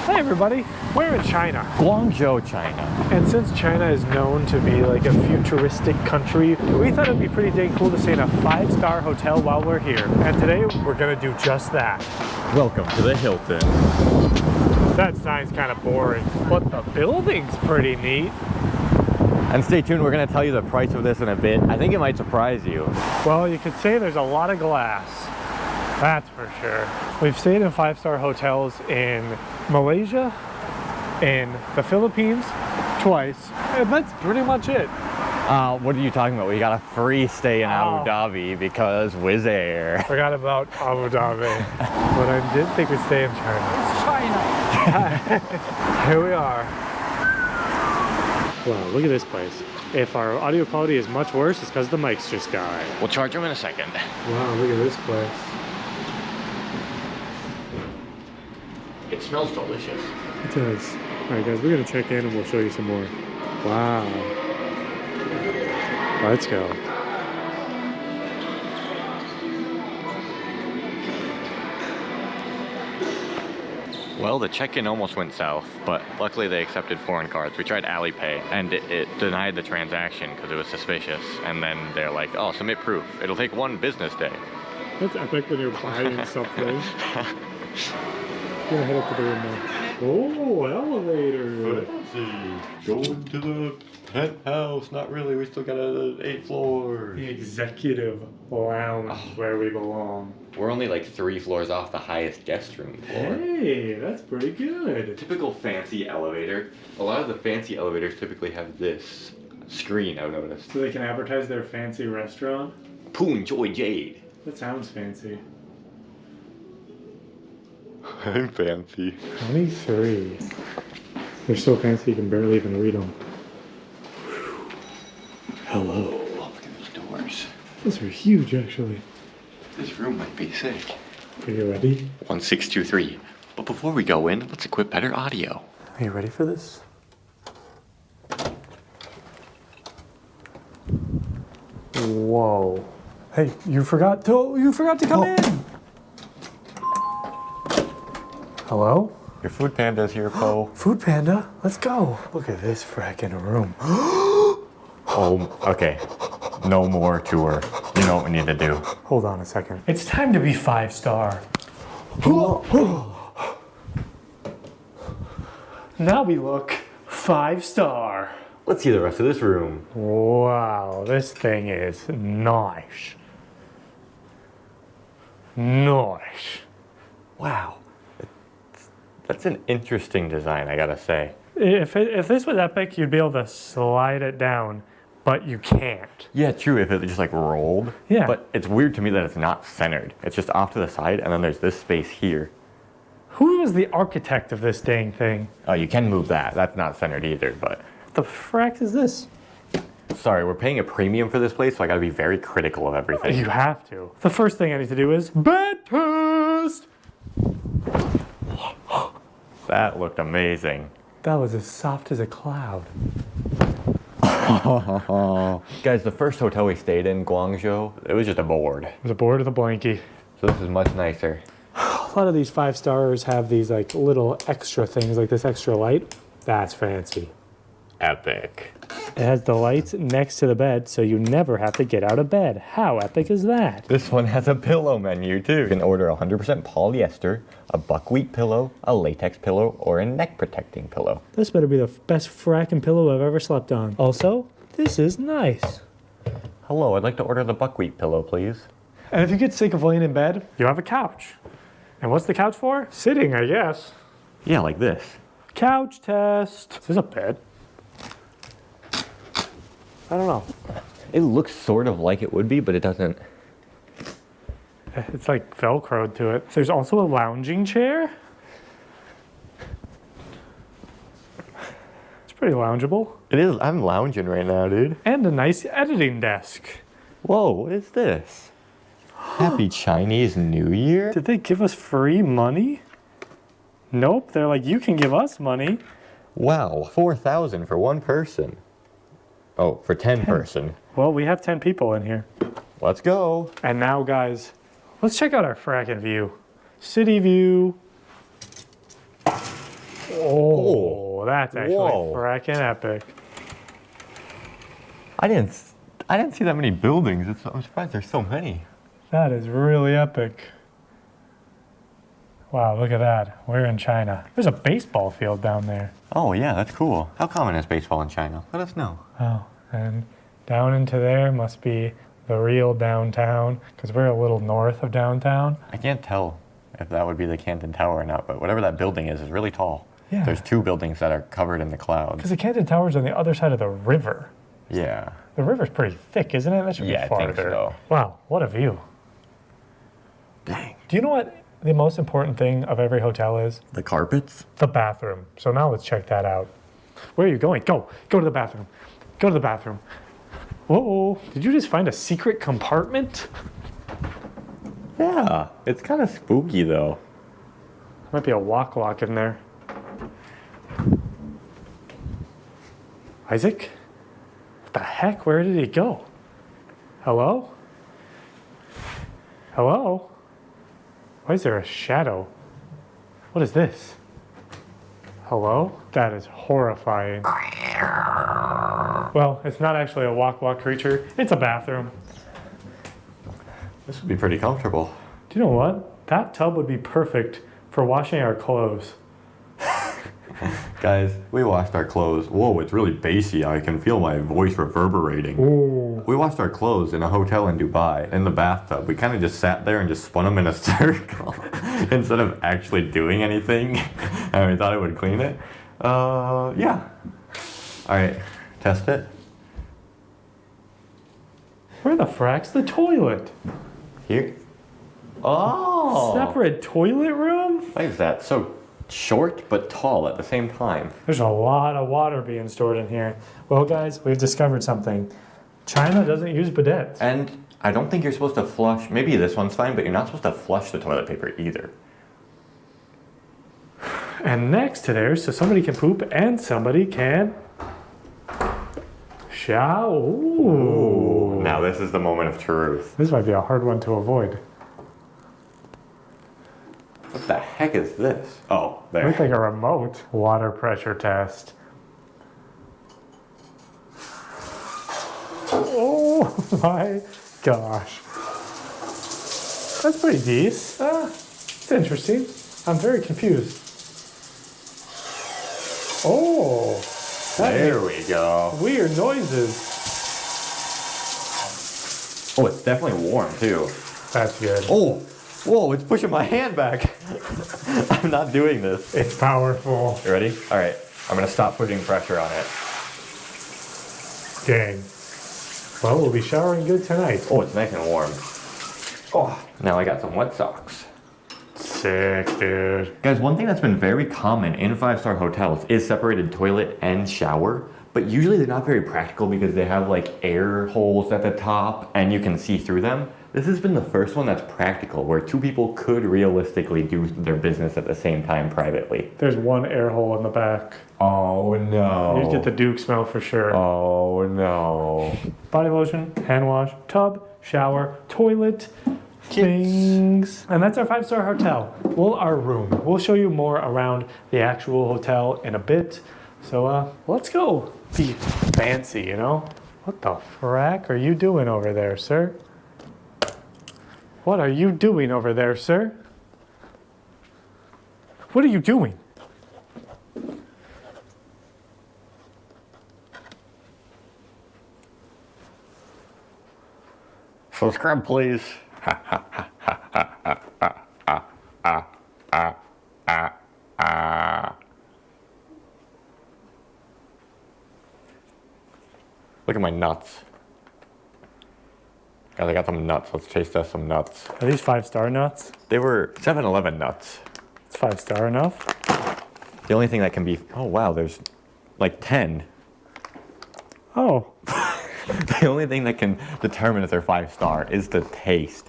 Hey everybody, we're in China. Guangzhou, China. And since China is known to be like a futuristic country, we thought it'd be pretty dang cool to stay in a 5-star hotel while we're here. And today, we're gonna do just that. Welcome to the Hilton. That sign's kind of boring, but the building's pretty neat. And stay tuned, we're gonna tell you the price of this in a bit. I think it might surprise you. Well, you could say there's a lot of glass. That's for sure. We've stayed in 5-star hotels in Malaysia, in the Philippines, twice, and that's pretty much it. What are you talking about? We got a free stay in Abu Dhabi because Wizz Air. Forgot about Abu Dhabi, but I did think we'd stay in China. It's China. Here we are. Wow, look at this place. If our audio quality is much worse, it's because the mics just died. We'll charge them in a second. Wow, look at this place. It smells delicious. It does. Alright guys, we're gonna check in and we'll show you some more. Wow. Let's go. Well, the check-in almost went south, but luckily they accepted foreign cards. We tried Alipay, and it denied the transaction because it was suspicious. And then they're like, oh, submit proof. It'll take 1 business day. That's epic when you're buying something. Gonna head up to the room now. Oh, elevator! Going to the penthouse. Not really, we still got 8 floors. The executive lounge where we belong. We're only like 3 floors off the highest guest room floor. Hey, that's pretty good. Typical fancy elevator. A lot of the fancy elevators typically have this screen, I've noticed. So they can advertise their fancy restaurant? Poon Joy Jade. That sounds fancy. I'm fancy. 23. They're so fancy you can barely even read them. Whew. Hello. Oh, look at those doors. Those are huge, actually. This room might be sick. Are you ready? 1623. But before we go in, let's equip better audio. Are you ready for this? Whoa. Hey, you forgot to come in. Hello? Your food panda's here, Poe. Food Panda, let's go. Look at this frackin' room. Oh, okay. No more tour. You know what we need to do. Hold on a second. It's time to be 5-star. Now we look 5-star. Let's see the rest of this room. Wow, this thing is nice. Nice. Wow. That's an interesting design, I gotta say. If this was epic, you'd be able to slide it down, but you can't. Yeah, true, if it just like rolled. Yeah. But it's weird to me that it's not centered. It's just off to the side, and then there's this space here. Who was the architect of this dang thing? Oh, you can move that. That's not centered either, but... What the frack is this? Sorry, we're paying a premium for this place, so I gotta be very critical of everything. You have to. The first thing I need to do is bed test! That looked amazing. That was as soft as a cloud. Guys, the first hotel we stayed in, Guangzhou, it was just a board. It was a board with a blankie. So this is much nicer. A lot of these 5-stars have these like little extra things, like this extra light. That's fancy. Epic. It has the lights next to the bed, so you never have to get out of bed. How epic is that? This one has a pillow menu too. You can order 100% polyester, a buckwheat pillow, a latex pillow, or a neck protecting pillow. This better be the best frackin' pillow I've ever slept on. Also, this is nice. Hello, I'd like to order the buckwheat pillow, please. And if you get sick of laying in bed, you have a couch. And what's the couch for? Sitting, I guess. Yeah, like this. Couch test. Is this a bed? I don't know. It looks sort of like it would be, but it doesn't. It's like Velcroed to it. There's also a lounging chair. It's pretty loungeable. It is. I'm lounging right now, dude. And a nice editing desk. Whoa, what is this? Happy Chinese New Year? Did they give us free money? Nope, they're like, you can give us money. Wow, 4,000 for 1 person. Oh, for 10 person. Well, we have 10 people in here. Let's go. And now, guys, let's check out our frackin' view. City view. Oh, that's actually Whoa. fracking epic. I didn't see that many buildings. I'm surprised there's so many. That is really epic. Wow, look at that. We're in China. There's a baseball field down there. Oh yeah, that's cool. How common is baseball in China? Let us know. Oh, and down into there must be the real downtown, because we're a little north of downtown. I can't tell if that would be the Canton Tower or not, but whatever that building is really tall. Yeah. There's two buildings that are covered in the clouds. Because the Canton Tower's on the other side of the river. Yeah. The river's pretty thick, isn't it? That should be Yeah, I farther. think so. Wow, what a view. Dang. Do you know what the most important thing of every hotel is? The carpets? The bathroom. So now let's check that out. Where are you going? Go to the bathroom. Go to the bathroom. Whoa, did you just find a secret compartment? Yeah, it's kind of spooky though. Might be a walk in there. Isaac? What the heck? Where did he go? Hello? Hello? Why is there a shadow? What is this? Hello? That is horrifying. Well, it's not actually a walk creature. It's a bathroom. This would be pretty comfortable. Do you know what? That tub would be perfect for washing our clothes. Guys, we washed our clothes. Whoa, it's really bassy. I can feel my voice reverberating. Ooh. We washed our clothes in a hotel in Dubai, in the bathtub. We kind of just sat there and just spun them in a circle instead of actually doing anything. And we thought it would clean it. Yeah. All right, test it. Where the frack's the toilet? Here. Oh. Separate toilet room? Why is that so short but tall at the same time? There's a lot of water being stored in here. Well, guys, we've discovered something. China doesn't use bidets. And I don't think you're supposed to flush. Maybe this one's fine, but you're not supposed to flush the toilet paper either. And next to there, so somebody can poop and somebody can shower. Ooh. Now this is the moment of truth. This might be a hard one to avoid. What the heck is this? Oh, there. Looks like a remote water pressure test. Oh my gosh. That's pretty decent. It's interesting. I'm very confused. Oh, that There makes we go. weird noises. Oh, it's definitely warm too. That's good. Oh, whoa, it's pushing my hand back. I'm not doing this. It's powerful. You ready? All right, I'm gonna stop putting pressure on it. Dang. Well, we'll be showering good tonight. Oh, it's nice and warm. Oh, now I got some wet socks. Sick, dude. Guys, one thing that's been very common in five-star hotels is separated toilet and shower, but usually they're not very practical because they have like air holes at the top and you can see through them. This has been the first one that's practical, where two people could realistically do their business at the same time privately. There's one air hole in the back. Oh no. You get the Duke smell for sure. Oh no. Body lotion, hand wash, tub, shower, toilet, things. And that's our five-star hotel. Well, our room. We'll show you more around the actual hotel in a bit. So, let's go. Be fancy, you know? What the frack are you doing over there, sir? What are you doing over there, sir? What are you doing? Subscribe, please. Look at my nuts. Guys, I got some nuts. Let's chase test some nuts. Are these five-star nuts? They were 7-Eleven nuts. It's five-star enough. The only thing that can be... Oh, wow, there's like 10. Oh. The only thing that can determine if they're 5-star is the taste.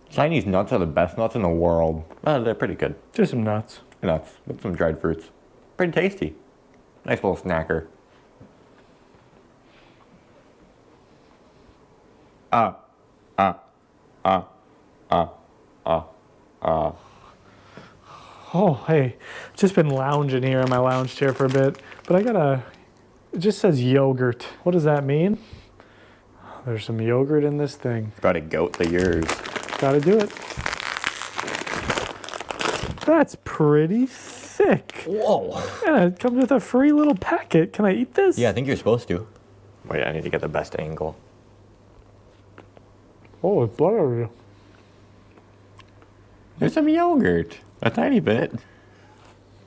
Chinese nuts are the best nuts in the world. They're pretty good. Just some nuts. Nuts with some dried fruits. Pretty tasty. Nice little snacker. Oh, hey, just been lounging here in my lounge chair for a bit, but it just says yogurt. What does that mean? There's some yogurt in this thing. Got a goat the yours. Gotta do it. That's pretty thick. Whoa. And it comes with a free little packet. Can I eat this? Yeah, I think you're supposed to. Wait, I need to get the best angle. Oh, it's buttery. There's some yogurt. A tiny bit.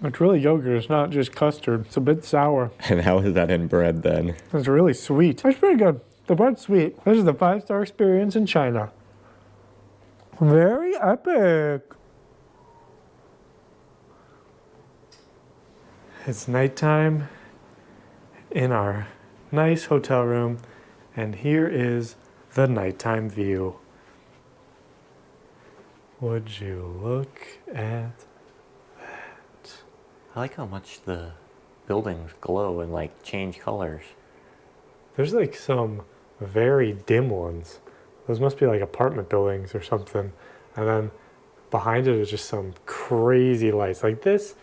It's really yogurt. It's not just custard. It's a bit sour. And how is that in bread then? It's really sweet. It's pretty good. The bread's sweet. This is the 5-star experience in China. Very epic. It's nighttime in our nice hotel room, and here is the nighttime view. Would you look at that? I like how much the buildings glow and like change colors. There's like some very dim ones. Those must be like apartment buildings or something. And then behind it is just some crazy lights like this.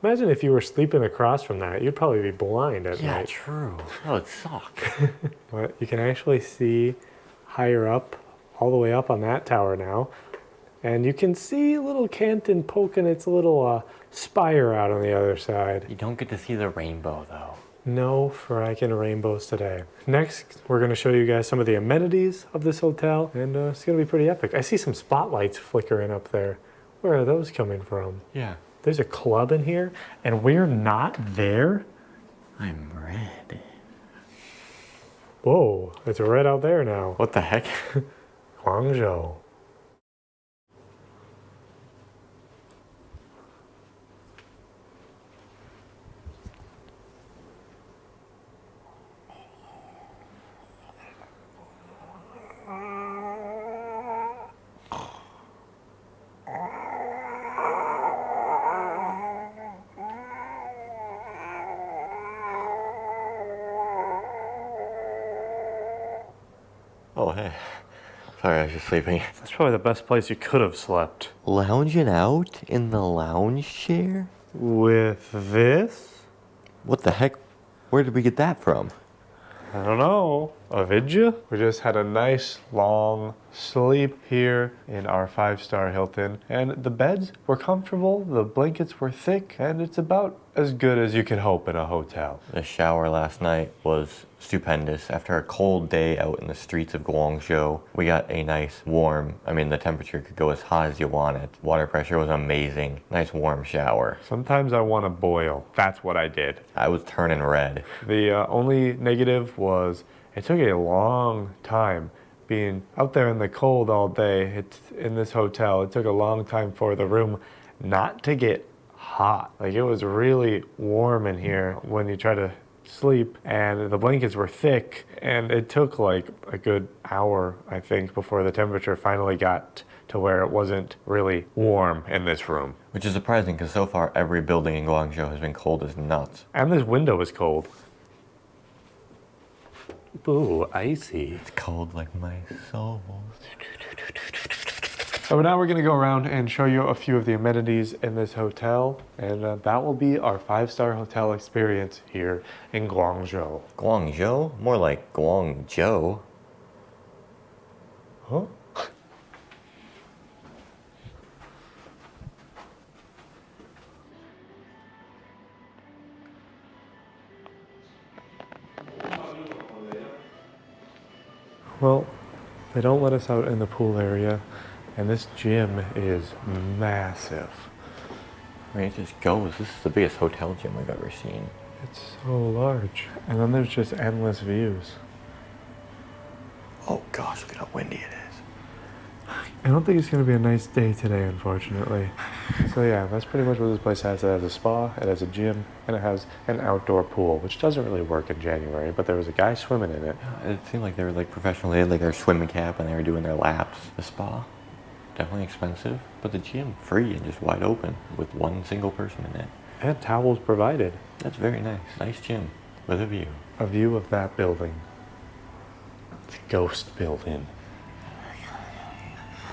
Imagine if you were sleeping across from that, you'd probably be blind at night. Yeah, true. That would suck. But you can actually see higher up, all the way up on that tower now. And you can see little Canton poking its little spire out on the other side. You don't get to see the rainbow though. No frickin' rainbows today. Next, we're gonna show you guys some of the amenities of this hotel, and it's gonna be pretty epic. I see some spotlights flickering up there. Where are those coming from? Yeah. There's a club in here, and we're not there? I'm red. Whoa, it's red out there now. What the heck? Guangzhou. Oh, hey. Sorry, I was just sleeping. That's probably the best place you could have slept. Lounging out in the lounge chair? With this? What the heck? Where did we get that from? I don't know. Avidya? We just had a nice long sleep here in our 5-star Hilton, and the beds were comfortable, the blankets were thick, and it's about as good as you could hope in a hotel. The shower last night was stupendous. After a cold day out in the streets of Guangzhou, we got a nice warm, the temperature could go as hot as you want it. Water pressure was amazing. Nice warm shower. Sometimes I want to boil. That's what I did. I was turning red. The only negative was it took a long time being out there in the cold all day. It's in this hotel. It took a long time for the room not to get hot. Like, it was really warm in here when you try to sleep, and the blankets were thick, and it took like a good hour, I think, before the temperature finally got to where it wasn't really warm in this room. Which is surprising because so far every building in Guangzhou has been cold as nuts. And this window is cold. Ooh, icy. It's cold like my soul. So now we're gonna go around and show you a few of the amenities in this hotel, and that will be our 5-star hotel experience here in Guangzhou. Guangzhou? More like Guangzhou. Huh? Well, they don't let us out in the pool area, and this gym is massive. I mean, it just goes. This is the biggest hotel gym I've ever seen. It's so large. And then there's just endless views. Oh gosh, look at how windy it is. I don't think it's going to be a nice day today, unfortunately. So yeah, that's pretty much what this place has. It has a spa, it has a gym, and it has an outdoor pool, which doesn't really work in January, but there was a guy swimming in it. It seemed like they were like professional. They had like their swimming cap and they were doing their laps. The spa, definitely expensive, but the gym, free and just wide open with one single person in it. And towels provided. That's very nice. Nice gym with a view. A view of that building. It's a ghost building.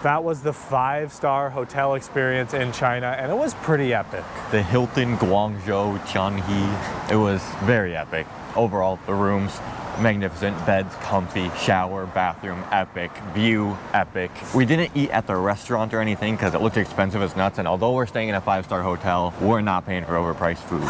That was the 5-star hotel experience in China, and it was pretty epic. The Hilton Guangzhou Tianhe, it was very epic. Overall, the rooms, magnificent, beds, comfy, shower, bathroom, epic, view, epic. We didn't eat at the restaurant or anything because it looked expensive as nuts, and although we're staying in a 5-star hotel, we're not paying for overpriced food.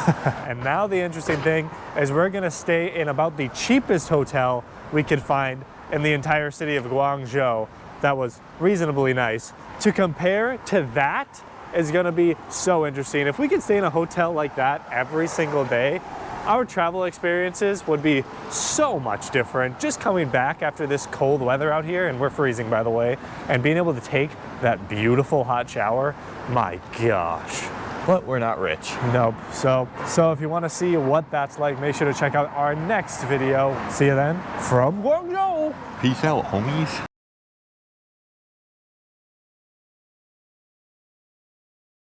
And now the interesting thing is we're gonna stay in about the cheapest hotel we could find in the entire city of Guangzhou that was reasonably nice. To compare to that is gonna be so interesting. If we could stay in a hotel like that every single day, our travel experiences would be so much different. Just coming back after this cold weather out here, and we're freezing by the way, and being able to take that beautiful hot shower, my gosh. But we're not rich. Nope. So if you want to see what that's like, make sure to check out our next video. See you then from Guangzhou. Peace out, homies.